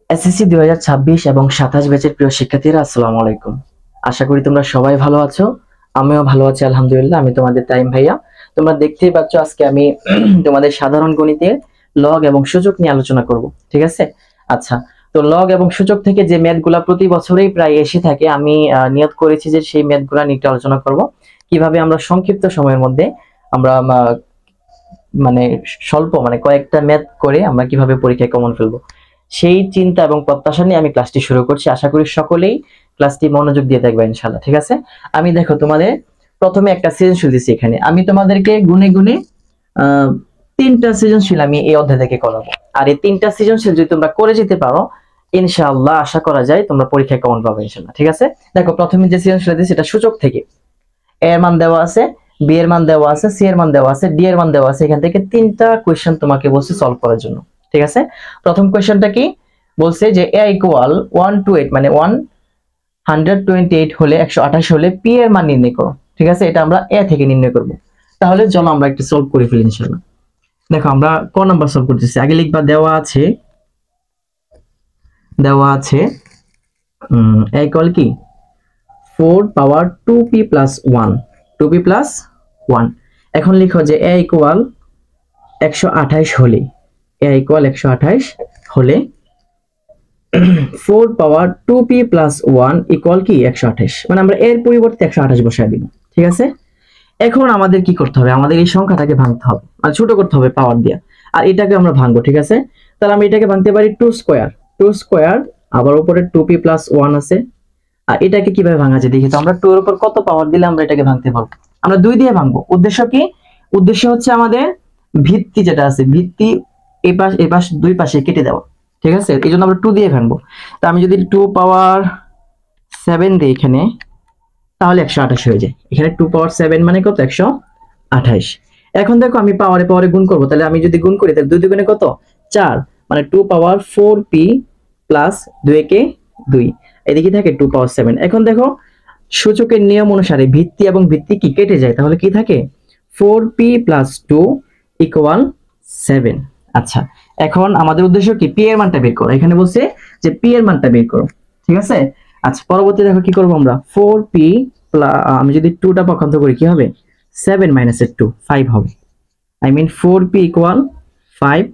SSC 2026 এবং 27 ব্যাচের প্রিয় শিক্ষার্থীরা, আসসালামু আলাইকুম। আশা করি তোমরা সবাই ভালো আছো। আমিও ভালো আছি আলহামদুলিল্লাহ। আমি তোমাদের তাইম ভাইয়া। তোমরা দেখতেই পাচ্ছ আজকে আমি তোমাদের সাধারণ গণিতের লগ এবং সূচক নিয়ে আলোচনা করব। ঠিক আছে? আচ্ছা, তো লগ এবং সূচক থেকে যে ম্যাথগুলা প্রতি বছরেই প্রায় এসে থাকে, আমি নিয়ত করেছি যে সেই ম্যাথগুলা নিয়ে একটু আলোচনা করব। কিভাবে আমরা সংক্ষিপ্ত সময়ের মধ্যে আমরা মানে মানে কয়েকটা ম্যাথ করে আমরা কিভাবে পরীক্ষায় কমন ফেলবো, সেই চিন্তা এবং প্রত্যাশা নিয়ে আমি ক্লাসটি শুরু করছি। আশা করি সকলেই ক্লাসটি মনোযোগ দিয়ে দেখবে ইনশাআল্লাহ। ঠিক আছে? আমি দেখো তোমাদের প্রথমে একটা সৃজনশীল দিচ্ছি। এখানে আমি তোমাদেরকে গুনে গুনে আহ তিনটা সৃজনশীল আমি এই অধ্যায় থেকে করাবো। আর এই তিনটা সৃজনশীল যদি তোমরা করে যেতে পারো, ইনশাআল্লাহ আশা করা যায় তোমরা পরীক্ষায় কমন পাবে ইনশাআল্লাহ। ঠিক আছে? দেখো প্রথমে যে সৃজনশীল দিচ্ছি সেটা সূচক থেকে। এ এর মান দেওয়া আছে, বি এর মান দেওয়া আছে, সি এর মান দেওয়া আছে, ডি এর মান দেওয়া আছে। এখান থেকে তিনটা কোশ্চেন তোমাকে বলছে সলভ করার জন্য। ঠিক আছে? প্রথম কোশ্চেনটা কি বলছে যে a ইকুয়াল 128 মানে 128 হলে 128 হলে p এর মান নির্ণয় করো। ঠিক আছে? এটা আমরা a থেকে নির্ণয় করব। তাহলে চলো আমরা একটা সলভ করে ফেলি ইনশাআল্লাহ। দেখো আমরা ক নাম্বার সলভ করতেছি। আগে লিখবা দেওয়া আছে a ইকুয়াল কি 4 পাওয়ার 2p প্লাস 1, 2p প্লাস 1। এখন লিখো যে a ইকুয়াল 128 হলে, a ইকুয়াল 128 হলে 4 পাওয়ার 2p প্লাস 1 ইকুয়াল কি 128, মানে আমরা এর পরিবর্তে 128 বসায় দিব। ঠিক আছে? এখন আমাদের কি করতে হবে? আমাদের এই সংখ্যাটাকে ভাঙতে হবে, মানে ছোট করতে হবে পাওয়ার দিয়ে। আর এটাকে আমরা ভাঙবো। ঠিক আছে? তাহলে আমি এটাকে ভাঙতে পারি 2 স্কয়ার, 2 স্কয়ার, আবার উপরে 2p প্লাস 1 আছে। আর এটাকে কিভাবে ভাঙা যায় দেখি তো। আমরা 2 এর উপর কত পাওয়ার দিলে আমরা এটাকে ভাঙতে পারবো? আমরা 2 দিয়ে ভাঙবো। উদ্দেশ্য কি? উদ্দেশ্য হচ্ছে আমাদের ভিত্তি যেটা আছে, ভিত্তি এই পাশ দুই পাশে কেটে দেওয়া। ঠিক আছে? এই জন্য আমরা 2 দিয়ে ভাঙবো। তা আমি যদি 2 পাওয়ার 7 দিই এখানে, তাহলে 128 হয়ে যায়। এখানে 2 পাওয়ার 7 মানে কত? 128। এখন দেখো আমি পাওয়ারে পাওয়ারে গুণ করব। তাহলে আমি যদি গুণ করি তাহলে 2 দুগুণে কত? 4, মানে 2 পাওয়ার 4p প্লাস 2 একে 2, এদিকে থাকে 2 পাওয়ার 7। এখন দেখো সূচকের নিয়ম অনুসারে ভিত্তি এবং ভিত্তি কি কেটে যায়, তাহলে কি থাকে? 4p plus 2 equal 7। আচ্ছা, এখন আমাদের উদ্দেশ্য কি? p এর মানটা বের করো। এখানে বলছে যে p এর মানটা বের করো। ঠিক আছে? আচ্ছা, পরবর্তী দেখো কি করব আমরা। 4p আমি যদি 2টা পক্ষান্তর করি কি হবে? 7 মাইনাস 2 5 হবে। আই মিন 4p ইকুয়াল 5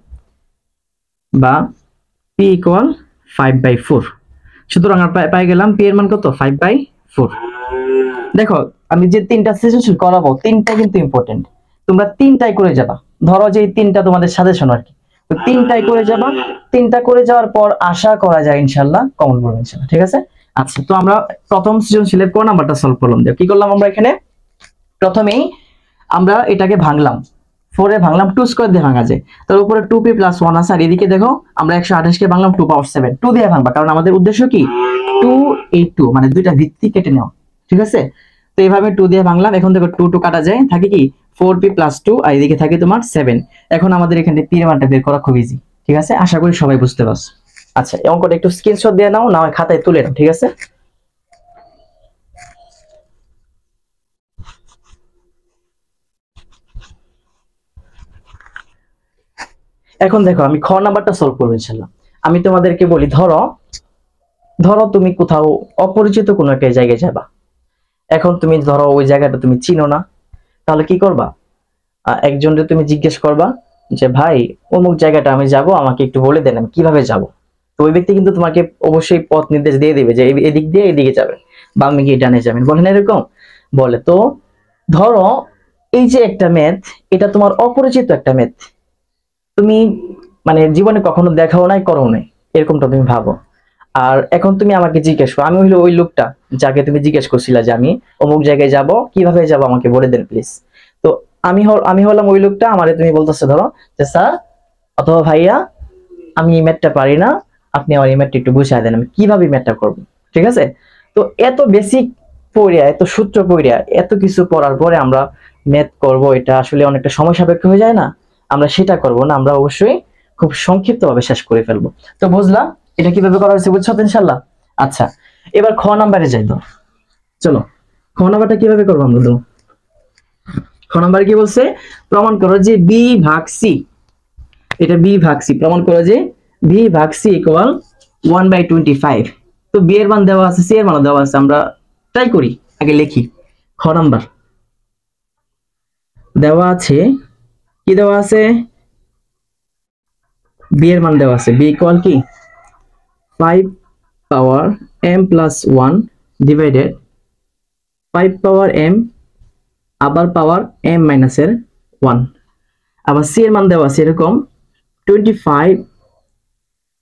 বা p ইকুয়াল 5/4। সুতরাং আমরা পাই গেলাম p এর মান কত? 5/4। দেখো আমি যে তিনটা সৃজনশীল করাবো, তিনটা কিন্তু ইম্পর্টেন্ট। তোমরা তিনটাই করে যাবা। ধরো যে এই তিনটা তোমাদের সাজেশন আর কি, তো তিনটাই করে যাবা। তিনটা করে যাওয়ার পর আশা করা যায় ইনশাআল্লাহ কমন পড়বে ইনশাআল্লাহ। ঠিক আছে? আচ্ছা, তো আমরা প্রথম সৃজনশীলের ক নাম্বারটা সলভ করলাম। কি করলাম আমরা এখানে? প্রথমেই আমরা এটাকে ভাঙলাম। 4 এ ভাঙলাম, 2 স্কয়ার দিয়ে ভাঙা যায়। তার উপরে 2p প্লাস 1 আছে। আর এদিকে দেখো আমরা 128 কে ভাঙলাম 2 পাওয়ার 7, 2 দিয়ে ভাঙবা, কারণ আমাদের উদ্দেশ্য কি? 2 এই 2 মানে দুইটা ভিত্তি কেটে নেওয়া। ঠিক আছে? তো এইভাবে 2 দিয়ে ভাঙলাম। এখন দেখো 2 2 কাটা যায়, থাকে কি 4p প্লাস 2, আর এদিকে থাকে তোমার 7। এখন আমাদের এখানে p এর মানটা বের করা খুব ইজি। ঠিক আছে? আশা করি সবাই বুঝতে পারছো। আচ্ছা, এই অঙ্কটা একটু স্ক্রিনশট দিয়ে নাও, না হয় খাতায় তুলে নাও। ঠিক আছে? এখন দেখো আমি খ নাম্বারটা সলভ করবো ইনশাআল্লাহ। আমি তোমাদেরকে বলি, ধরো ধরো তুমি কোথাও অপরিচিত কোনো একটা জায়গায় যাবা। এখন তুমি ধরো ওই জায়গাটা তুমি চিনো না, তাহলে কি করবা? একজনকে তুমি জিজ্ঞেস করবা যে ভাই অমুক জায়গাটা আমি যাব, আমাকে একটু বলে দেন আমি কিভাবে যাব। তো ওই ব্যক্তি কিন্তু তোমাকে অবশ্যই পথ নির্দেশ দিয়ে দিবে যে এদিক দিয়ে এদিকে যাবে, বামে গিয়ে ডানে যাবেন, বলেন এরকম বলে। তো ধরো এই যে একটা ম্যাথ, এটা তোমার অপরিচিত একটা ম্যাথ, তুমি মানে জীবনে কখনো দেখাও নাই, করো নাই, এরকমটা তুমি ভাবো। আর এখন তুমি আমাকে জিজ্ঞেস করো, আমি হইলো ওই লোকটা যাকে তুমি জিজ্ঞেস করছিলা যে আমি অমুক জায়গায় যাব, কিভাবে যাব আমাকে বলে দেন প্লিজ। তো আমি হলাম ওই লোকটা। আমারে তুমি বলতেছো ধরো যে স্যার অথবা ভাইয়া, আমি এই ম্যাথটা পারি না, আপনি আমার এই ম্যাথটা একটু বুঝিয়ে দেন, আমি কিভাবে ম্যাথটা করব। ঠিক আছে? তো এত বেসিক পড়িয়া, এত সূত্র পড়িয়া, এত কিছু পড়ার পরে আমরা ম্যাথ করব, এটা আসলে অনেকটা সময় সাপেক্ষ হয়ে যায় না? আমরা সেটা করব না, আমরা অবশ্যই খুব সংক্ষিপ্ত ভাবে শেষ করে ফেলবো। তো বুঝলাম এটা কিভাবে করা হয়েছে, বুঝছো তো ইনশাআল্লাহ? আচ্ছা, এবার খ নাম্বারে যাই। তো চলো খ নাম্বারটা কিভাবে করবো আমরা। তো খ নাম্বার কি বলছে? প্রমাণ করো যে b ভাগ c, এটা b ভাগ c, প্রমাণ করো যে b ভাগ c ইকুয়াল 1/25। তো বি এর মান দেওয়া আছে, সি এর মান দেওয়া আছে, আমরা ট্রাই করি। আগে লিখি খ নাম্বার দেওয়া আছে, কি দেওয়া আছে, বি এর মান দেওয়া আছে, বি ইকুয়াল কি 5 পাওয়ার m প্লাস 1 ডিভাইডেড 5 পাওয়ার m আবার পাওয়ার m মাইনাসের 1। আবার সি এর মান দেওয়া আছে এরকম 25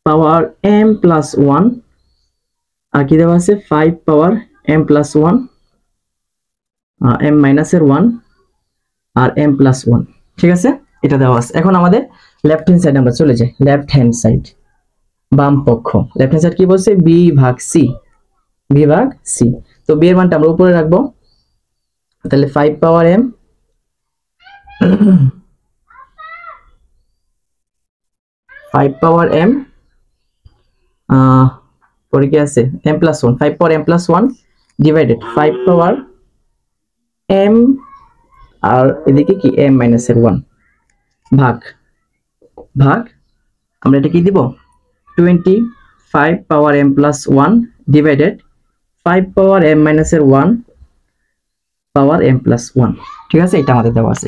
পাওয়ার m প্লাস 1 আর কি দেওয়া আছে 5 পাওয়ার m প্লাস 1 m মাইনাসের 1 আর m প্লাস 1। ঠিক আছে, এটা দেওয়া আছে। এখন আমাদের লেফট হ্যান্ড সাইড আমরা চলে যাই। লেফট হ্যান্ড সাইড, বাম পক্ষ। লেফট হ্যান্ড সাইড কি বলছে, বি ভাগ সি, বি ভাগ সি। তো বি এর মানটা আমরা উপরে রাখবো, তাহলে 5 পাওয়ার m 5 পাওয়ার m পরে কি আছে m প্লাস 1, 5 পাওয়ার m প্লাস 1 ডিভাইডেড 5 পাওয়ার m আর এদিকে কি m মাইনাসের 1 ভাগ ভাগ আমরা এটা কি দিব 25 পাওয়ার m প্লাস 1 ডিভাইডেড 5 পাওয়ার m মাইনাসের 1 পাওয়ার m প্লাস 1। ঠিক আছে, এটা আমাদের দেওয়া আছে।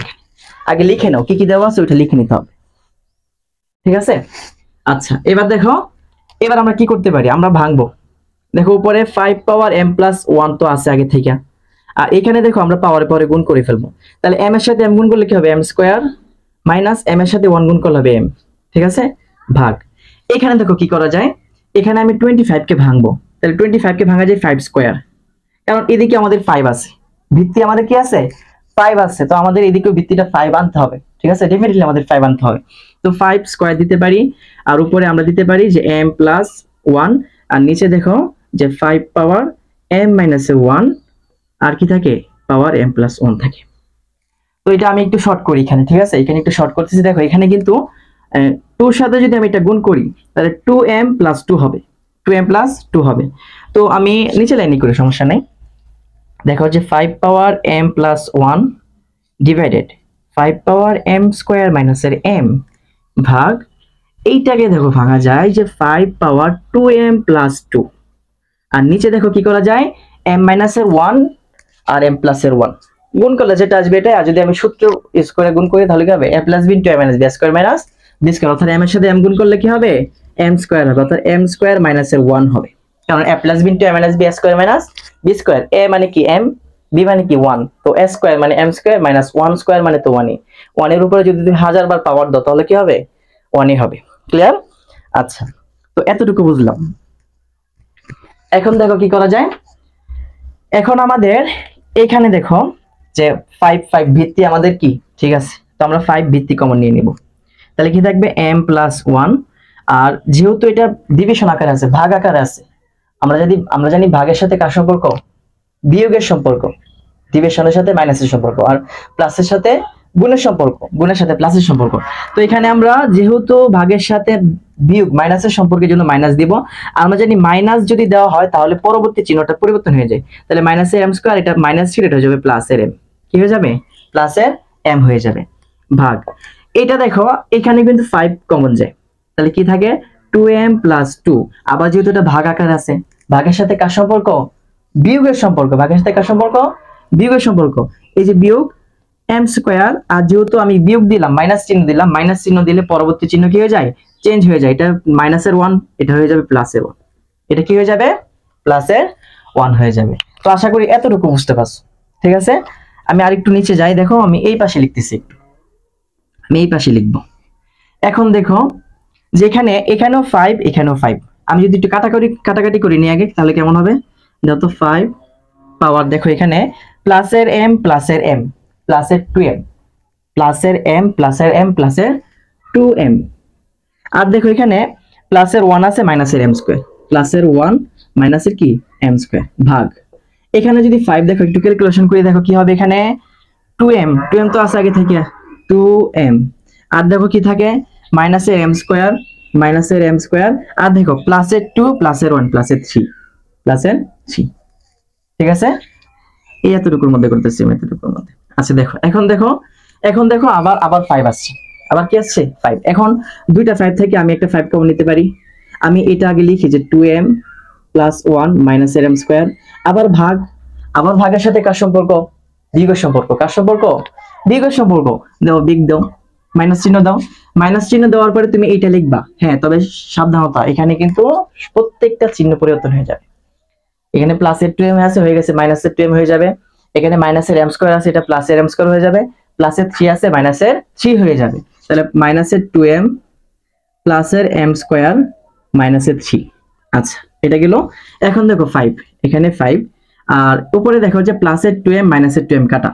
আগে লিখে নাও কি কি দেওয়া আছে, ওইটা লিখে নিতে হবে। ঠিক আছে, আচ্ছা এবার দেখো, এবার আমরা কি করতে পারি, আমরা ভাঙবো। দেখো উপরে 5 পাওয়ার m প্লাস 1 তো আছে আগে থেকে, আর এখানে দেখো আমরা পাওয়ারে পরে গুণ করে ফেলবো। তাহলে m এর সাথে m গুণ করলে কি হবে m স্কয়ার মাইনাস m এর সাথে 1 গুণ করলে হবে m। ঠিক আছে, ভাগ। এখানে দেখো কি করা যায়, এখানে আমি 25 কে ভাঙবো, তাহলে 25 কে ভাঙা যায় 5 স্কয়ার, কারণ এদিকে আমাদের 5 আছে, ভিত্তি আমাদের কি আছে 5 আছে, তো আমাদের এদিকেও ভিত্তিটা 5 আনতে হবে। ঠিক আছে, ডেফিনেটলি আমাদের 5 আনতে হবে। তো 5 স্কয়ার দিতে পারি, আর উপরে আমরা দিতে পারি যে m প্লাস 1, আর নিচে দেখো যে 5 পাওয়ার m মাইনাসের 1 আর কি থাকে পাওয়ার m প্লাস 1 থাকে। তো এটা আমি একটু শর্ট করি এখানে। ঠিক আছে, এখানে একটু শর্ট করতেছি। দেখো এখানে কিন্তু 2 এর সাথে যদি আমি এটা গুণ করি তাহলে 2m প্লাস 2 হবে, 2m প্লাস 2 হবে। তো আমি নিচে লাইনে করি, সমস্যা নেই। দেখো যে 5 পাওয়ার m প্লাস 1 ডিভাইডেড 5 পাওয়ার m স্কয়ার মাইনাসের m ভাগ এইটাকে দেখো ভাঙা যায় যে 5 পাওয়ার 2m প্লাস 2, আর নিচে দেখো কি করা যায় m মাইনাসের 1 আর m প্লাসের 1 গুণ করলে যেটা আসবে এটাই। আর যদি আমি সূত্র ইউজ করে গুণ করি তাহলে কি হবে a plus b into a minus b square minus b square, অর্থাৎ m এর সাথে m গুণ করলে কি হবে m স্কয়ার হবে, অর্থাৎ m স্কয়ার মাইনাসের 1 হবে, কারণ a plus b into a minus b square minus b square. a মানে কি m, b মানে কি 1, তো a স্কয়ার মানে m স্কয়ার মাইনাস 1 স্কয়ার মানে তো 1ই। 1 এর উপরে যদি তুমি 1000 বার পাওয়ার দাও তাহলে কি হবে 1ই হবে। ক্লিয়ার? আচ্ছা, তো এতটুকু বুঝলাম। এখন দেখো কি করা যায়, এখন আমাদের এখানে দেখো যে 5 5 ভিত্তি আমাদের কি ঠিক আছে, তো আমরা 5 ভিত্তি কমন নিয়ে নিব, তাহলে কি থাকবে m প্লাস 1। আর যেহেতু এটা ডিভিশন আকারে আছে, ভাগ আকারে আছে, আমরা জানি ভাগের সাথে কার সম্পর্ক, বিয়োগের সম্পর্ক, ডিভিশনের সাথে মাইনাসের সম্পর্ক, আর প্লাসের সাথে গুণের সম্পর্ক, গুণের সাথে প্লাসের সম্পর্ক। তো এখানে আমরা যেহেতু ভাগের সাথে বিয়োগ মাইনাসের সম্পর্কের জন্য মাইনাস দিব, আর আমরা জানি মাইনাস যদি দেওয়া হয় তাহলে পরবর্তী চিহ্নটা পরিবর্তন হয়ে যায়, তাহলে মাইনাসের m স্কয়ার, এটা মাইনাস ছিল, এটা হয়ে যাবে প্লাসের m, কি হয়ে যাবে প্লাসের m হয়ে যাবে ভাগ। এটা দেখো এখানে কিন্তু 5 কমন যায়, তাহলে কি থাকে 2m প্লাস 2। আবার যেহেতু এটা ভাগ আকার আছে, ভাগের সাথে কার সম্পর্ক, বিয়োগের সম্পর্ক, ভাগের সাথে কার সম্পর্ক, বিয়োগের সম্পর্ক, এই যে বিয়োগ m স্কয়ার। আর যেহেতু আমি বিয়োগ দিলাম, মাইনাস চিহ্ন দিলাম, মাইনাস চিহ্ন দিলে পরবর্তী চিহ্ন কি হয়ে যায় চেঞ্জ হয়ে যায়, এটা মাইনাসের 1 এটা হয়ে যাবে প্লাসের 1, এটা কি হয়ে যাবে প্লাসের 1 হয়ে যাবে। তো আশা করি এতটুকু বুঝতে পারছো। ঠিক আছে, আমি আরেকটু নিচে যাই। দেখো আমি এই পাশে লিখতেছি, আমি এই পাশে লিখব। এখন দেখো যেখানে এখানেও 5 এখানেও 5, আমি যদি একটু কাটাকাটি করি নি আগে, তাহলে কেমন হবে, যত 5 পাওয়ার, দেখো এখানে প্লাসের m প্লাসের m প্লাসের 2m প্লাসের m প্লাসের m প্লাসের 2m, আর দেখো এখানে প্লাসের 1 আছে মাইনাসের m স্কয়ার, প্লাসের 1 মাইনাসের কি m স্কয়ার ভাগ। এখানে যদি 5 দেখো একটু ক্যালকুলেশন করে দেখো কি হবে, এখানে 2m তো আছে আগে থেকে 2m, আর দেখো কি থাকে মাইনাসের m স্কয়ার মাইনাসের m স্কয়ার, আর দেখো প্লাসের 2 প্লাসের 1 প্লাসের 3 প্লাসের 3। ঠিক আছে, এই এতটুকুর মধ্যে করতেছি আমি, এতটুকুর মধ্যে। আচ্ছা দেখো এখন দেখো আবার 5 আসছে, আবার কি আসছে 5। এখন দুইটা 5 থেকে আমি একটা 5 কমন নিতে পারি, আমি এটা আগে লিখি যে 2m প্লাস 1 মাইনাস এর m স্কয়ার, আবার ভাগের সাথে কার সম্পর্ক? বিয়োগের সম্পর্ক। কার সম্পর্ক? বিয়োগের সম্পর্ক। দাও বিগ দাও, মাইনাস চিহ্ন দাও। মাইনাস চিহ্ন দেওয়ার পরে তুমি এইটা লিখবা। হ্যাঁ, তবে সাবধানতা, এখানে কিন্তু প্রত্যেকটা চিহ্ন পরিবর্তন হয়ে যাবে। এখানে প্লাসের 2m আছে, হয়ে গেছে মাইনাসের 2m হয়ে যাবে। এখানে মাইনাসের m স্কয়ার আছে, এটা প্লাসের m স্কয়ার হয়ে যাবে। প্লাসের 3 আছে, মাইনাসের 3 হয়ে যাবে। তাহলে মাইনাসের 2m প্লাসের m স্কয়ার মাইনাসের 3। আচ্ছা, এটা গেল। এখন দেখো 5, এখানে 5, আর উপরে দেখো যে প্লাসের 2m মাইনাসের 2m কাটা,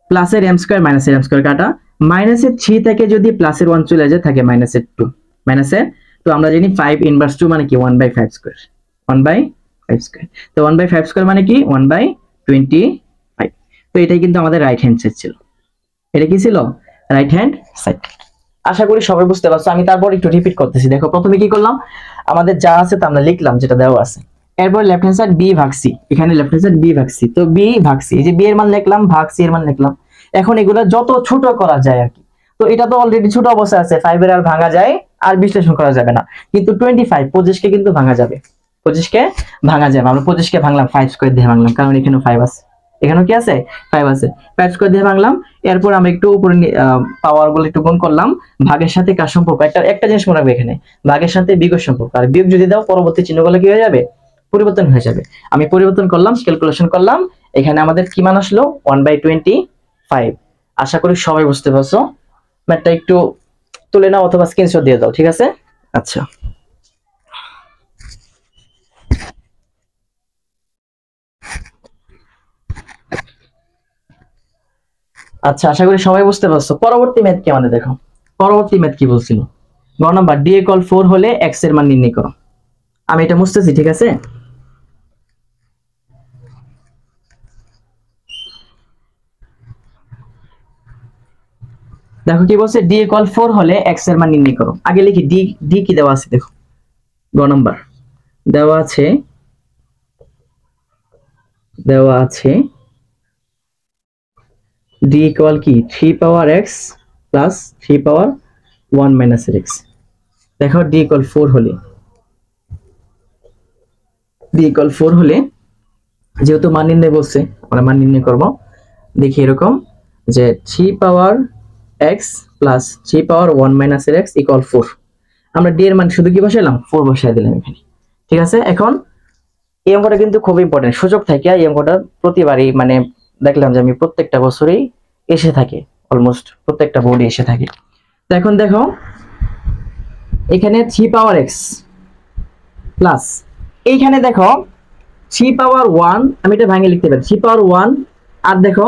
প্লাসের m স্কয়ার মাইনাসের m স্কয়ার কাটা, মাইনাসের 3 থেকে যদি প্লাসের 1 চলে যায় থাকে মাইনাসের 2, মাইনাসের। তো আমরা জানি 5 ইনভার্স 2 মানে কি 1/5 স্কয়ার, 1/5 স্কয়ার। তো 1/5 স্কয়ার মানে কি 1/25। তো এটাই কিন্তু আমাদের রাইট হ্যান্ড সাইড ছিল। এটা কি ছিল? Right hand side. আশা করি সবাই বুঝতে পারছো। আমি তারপর একটু রিপিট করতেছি। দেখো, প্রথমে কি করলাম, আমাদের যা আছে তা আমরা লিখলাম, যেটা দেওয়া আছে। এরপর লেফট হ্যান্ড সাইড b ভাগ c, এখানে লেফট হ্যান্ড সাইড b ভাগ c, তো b ভাগ c, এই যে b এর মান লিখলাম, ভাগ c এর মান লিখলাম। এখন এগুলা যত ছোট করা যায় আর কি। তো এটা তো অলরেডি ছোট অবস্থায় আছে, 5 এর আর ভাঙা যায় আর বিশ্লেষণ করা যাবে না। কিন্তু 25 25 কে কিন্তু ভাঙা যাবে, 25 কে ভাঙা যাবে। আমরা 25 কে ভাঙলাম, 5 স্কয়ার দিয়ে ভাঙলাম, কারণ এখানেও 5 আছে, এখানেও কি আছে 5 আছে। 5 স্কয়ার দিয়ে ভাঙলাম। এরপর আমরা একটু উপরে পাওয়ার গুলো একটু গুণ করলাম। ভাগের সাথে কার সম্পর্ক? একটা জিনিস মনে রাখবে, এখানে ভাগের সাথে বিয়োগের সম্পর্ক। আর বিয়োগ যদি দাও, পরবর্তী চিহ্নগুলো কি হয়ে যাবে? পরিবর্তন হয়ে যাবে। আমি পরিবর্তন করলাম, ক্যালকুলেশন করলাম, এখানে আমাদের কি মান আসলো? 1/25। আশা করি সবাই বুঝতে পারছো। ম্যাথটা একটু তুলে নাও অথবা স্ক্রিনশট দিয়ে দাও, ঠিক আছে? আচ্ছা, আচ্ছা, আশা করি সবাই বুঝতে পারছো। পরবর্তী ম্যাথ কি আমাদের দেখো। পরবর্তী ম্যাথ কি বলছিল? গ নাম্বার, d = 4 হলে x এর মান নির্ণয় করো। আমি এটা মুছতেছি, ঠিক আছে? দেখো কি বলছে, d = 4 হলে x এর মান নির্ণয় করো। আগে লিখি d কি দেওয়া আছে দেখো। গ নাম্বার দেওয়া আছে d = কি 3 পাওয়ার x প্লাস 3 পাওয়ার 1 মাইনাস x। দেখো d = 4 হলে, যেহেতু মান নির্ণয় বলছে, আমরা মান নির্ণয় করব। দেখি এরকম যে 3 পাওয়ার x প্লাস 3 পাওয়ার 1 মাইনাস x = 4। আমরা d এর মান শুধু কি বসাইলাম? 4 বসাই দিলাম এখানে, ঠিক আছে? এখন এই অঙ্কটা কিন্তু খুব ইম্পর্টেন্ট। সুযোগ থাকে এই অঙ্কটা প্রতিবারই, মানে দেখলাম যে আমি প্রত্যেকটা বছরেই এসে থাকে, অলমোস্ট প্রত্যেকটা বোর্ডে এসে থাকে। তো এখন দেখো এখানে 3 পাওয়ার x প্লাস, এইখানে দেখো 3 পাওয়ার 1, আমি এটা ভাঙে লিখতে পারি 3 পাওয়ার 1। আর দেখো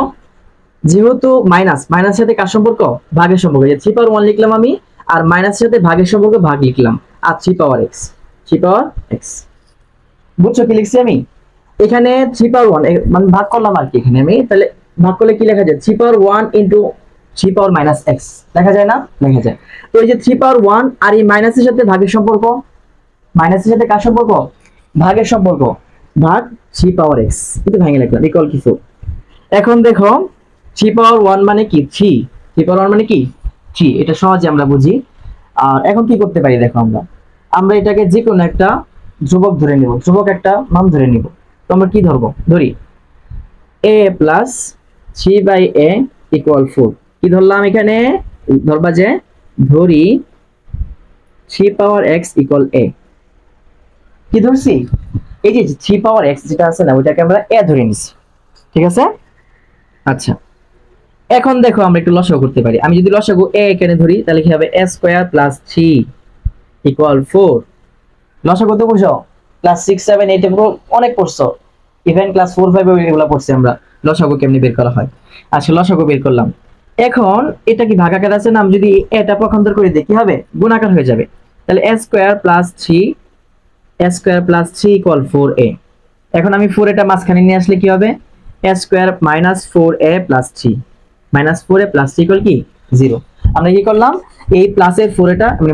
যেহেতু মাইনাসের সাথে কার সম্পর্ক? ভাগের সম্পর্ক। 3 পাওয়ার 1 লিখলাম আমি, আর মাইনাসের সাথে ভাগের সম্পর্ক ভাগ লিখলাম, আর 3 পাওয়ার x, 3 পাওয়ার x। বুঝছো কি লিখছি আমি? এখানে 3 পাওয়ার 1 মানে ভাগ করলাম আর কি। এখানে আমি তাহলে ভাগ করলে কি লেখা যায়? 3 পাওয়ার 1 ইনটু 3 পাওয়ার মাইনাস x লেখা যায় না? লেখা যায়। তো এই যে 3 পাওয়ার 1 আর এই মাইনাসের সাথে ভাগের সম্পর্ক, মাইনাসের সাথে কার সম্পর্ক? ভাগের সম্পর্ক, ভাগ 3 পাওয়ার x, এটা ভাঙে লিখলাম ইকুয়াল কি 4। এখন দেখো 3 পাওয়ার 1 মানে কি 3, 3 পাওয়ার 1 মানে কি 3, এটা সহজে আমরা বুঝি। আর এখন কি করতে পারি দেখো, আমরা এটাকে যে কোনো একটা ধ্রুবক ধরে নিব, ধ্রুবক একটা মান ধরে নিব। তো আমরা কি ধরবো? ধরি a প্লাস 3/a = 4। কি ধরলাম এখানে? ধরবা যে ধরি 3 পাওয়ার x = a। কি ধরছি? এই যে 3 পাওয়ার x যেটা আছে না, ওইটাকে আমরা a ধরে নিছি, ঠিক আছে? আচ্ছা, এখন দেখো আমরা একটু লসাগু করতে পারি। আমি যদি লসাগু a এখানে ধরি, তাহলে কি হবে? a square plus 3 = 4। লসাগু তো পড়ছো ক্লাস 6 7 8 এ অনেক পড়ছো, ইভেন ক্লাস 4 5 এ এগুলা পড়ছি আমরা, লসাগু কেমনে বের করা হয়। আচ্ছা, লসাগু বের করলাম। এখন এটা কি ভাগাকার আছে না? আমি যদি এটা পক্ষান্তর করে দিই কি হবে? গুণাকার হয়ে যাবে। তাহলে a স্কয়ার প্লাস 3 = 4a। এখন আমি 4 এটা মাঝখানে নিয়ে আসলে কি হবে? a square minus 4a plus 3, minus 4a plus 3 = কি 0। আমরা কি করলাম? এই প্লাসের 4 এটা আমি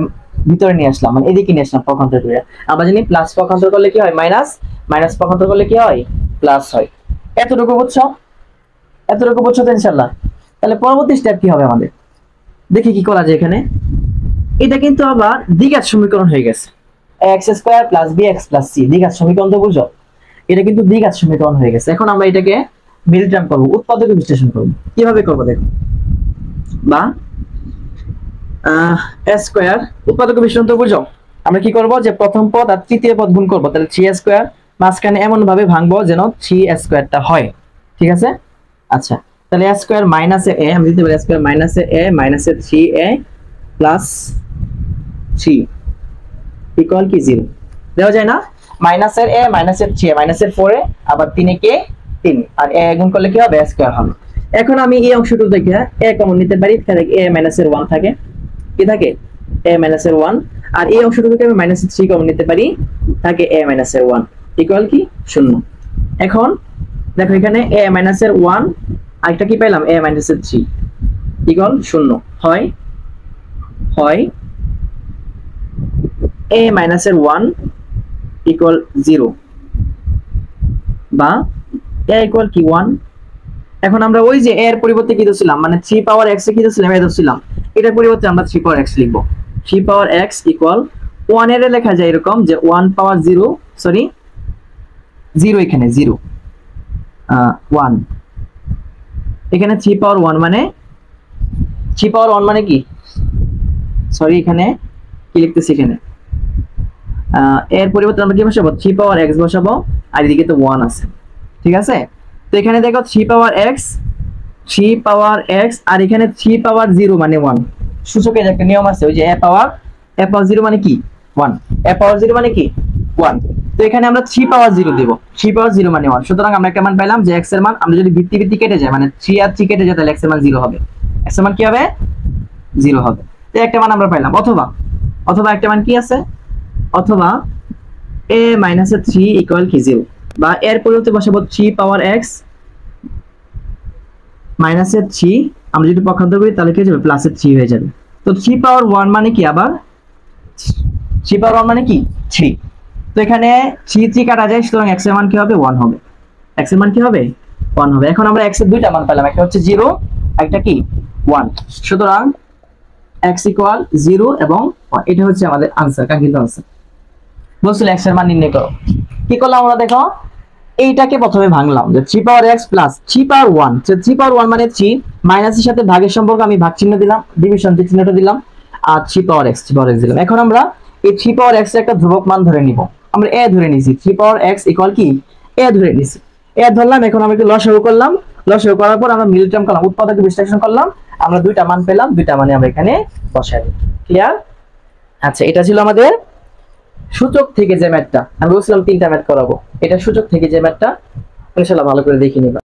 ভিতরে নিয়ে আসলাম, মানে এদিকে নিয়ে আসলাম পক্ষান্তর করে। আমরা জানি প্লাস পক্ষান্তর করলে কি হয়? মাইনাস, মাইনাস পক্ষান্তর করলে কি হয়? প্লাস হয়। এতটুকু বুঝছো? এতটুকু বুঝছো তো ইনশাআল্লাহ? তাহলে পরবর্তী স্টেপ কি হবে আমাদের? দেখি কি করা যায় এখানে। এটা কিন্তু আবার দ্বিঘাত সমীকরণ হয়ে গেছে। X square plus B X plus C দ্বিঘাত সমীকরণ তো বুঝো, এটা কিন্তু দ্বিঘাত সমীকরণ হয়ে গেছে। এখন আমরা এটাকে মিল টার্ম করবো, উৎপাদক বিশ্লেষণ করবো। কিভাবে করবো দেখো, বা স্কোয়ার উৎপাদক বিশ্লেষণ তো বুঝো, আমরা কি করব যে প্রথম পদ আর তৃতীয় পদ গুণ করবো, তাহলে 3 স্কোয়ার মাঝখানে এমন ভাবে ভাঙবো যেন 3 স্কোয়ারটা হয়, ঠিক আছে। আচ্ছা, তাহলে a স্কোয়ার মাইনাস এ, আমি দিতে পারি স্কোয়ার মাইনাস এ মাইনাস 3a প্লাস 3 ইকুয়াল কি 0 দেওয়া যায় না, মাইনাসের a মাইনাসের 3a মাইনাসের 4a আবার 3a কে 3 আর a গুণ করলে কি হবে a স্কয়ার হবে। এখন আমি এই অংশটুকু দেখে a কমন নিতে পারি, তাহলে a মাইনাসের 1 থাকে, কি থাকে a মাইনাসের 1, আর এই অংশটুকুকে আমি মাইনাসের 3 কমন নিতে পারি, থাকে a মাইনাসের 1 ইকুয়াল কি 0। এখন দেখো এখানে a মাইনাসের 1 আরেকটা কি পেলাম a মাইনাসের 3 ইকুয়াল 0 হয় a মাইনাসের 1 ইকুয়াল 0 বা a ইকুয়াল কি 1। এখন আমরা ওই যে a এর পরিবর্তে কি দিছিলাম, মানে 3 পাওয়ার x এ কি দিছিলাম a দিছিলাম, এটার পরিবর্তে আমরা 3 পাওয়ার x লিখব। 3 পাওয়ার x ইকুয়াল 1 এর লেখা যায় এরকম যে 1 পাওয়ার 0 সরি 0 এখানে 0 1 এখানে 3 পাওয়ার 1 মানে 3 পাওয়ার 1 মানে কি, সরি এখানে কি লিখতেছি, এখানে এর পরিবর্তে আমরা কি বসাবো 3 পাওয়ার x বসাবো, আর এদিকে তো 1 আছে, ঠিক আছে। তো এখানে দেখো 3 পাওয়ার x আর এখানে 3 পাওয়ার 0 মানে 1, সূচকের একটা নিয়ম আছে ওই যে a পাওয়ার 0 মানে কি 1, a পাওয়ার 0 মানে কি 1। তো এখানে আমরা 3 পাওয়ার 0 দেব, 3 পাওয়ার 0 মানে 1, সুতরাং আমরা একটা মান পাইলাম যে x এর মান আমরা যদি ভিত্তি কেটে যায় মানে 3 আর 3 কেটে যায় তাহলে x এর মান 0 হবে, x এর মান কি হবে 0 হবে। তো একটা মান আমরা পাইলাম, অথবা একটা মান কি আছে, অথবা a মাইনাস 3 ইকুয়াল কি 0, বা এর পরিবর্তে বসাবো 3 পাওয়ার x মাইনাস 3, আমরা যদি পক্ষান্তর করি তাহলে কি হয়ে যাবে প্লাস 3 হয়ে যাবে। তো 3 পাওয়ার 1 মানে কি, আবার 3 পাওয়ার 1 মানে কি 3, তো এখানে 3 কাটা যায়, সুতরাং x এর মান কি হবে 1 হবে, x এর মান কি হবে 1 হবে। এখন আমরা x এর দুইটা মান পেলাম, একটা হচ্ছে 0 একটা কি 1, সুতরাং x ইকুয়াল 0 এবং 1, এটা হচ্ছে আমাদের आंसर, কাঙ্ক্ষিত आंसर। বলছিল x এর মান নির্ণয় করো, কি করলাম আমরা দেখো, এইটাকে প্রথমে ভাঙলাম যে 3 পাওয়ার x প্লাস 3 পাওয়ার 1, তো 3 পাওয়ার 1 মানে 3 মাইনাসের সাথে ভাগের সম্পর্ক আমি ভাগ চিহ্ন দিলাম, ডিভিশন চিহ্নটা দিলাম, আর 3 পাওয়ার x দিলাম। এখন আমরা এই 3 পাওয়ার x এর একটা ধ্রুবক মান ধরে নিব, আমরা a ধরে নিয়েছি, 3 পাওয়ার x ইকুয়াল কি a ধরে নিয়েছি, a ধরলাম। এখন আমরা একটু লসাগু করলাম, লসাগু করার পর আমরা মিল টার্ম করলাম, উৎপাদক বিশ্লেষণ করলাম, আমরা দুইটা মান পেলাম, দুইটা মানে আমরা এখানে বসাই দিই, ক্লিয়ার। আচ্ছা, এটা ছিল আমাদের সূচক থেকে যে ম্যাথটা, আমি বলছিলাম 3টা ম্যাথ করাবো, এটা সূচক থেকে যে ম্যাথটা ইনশাআল্লাহ ভালো করে দেখে নিবা।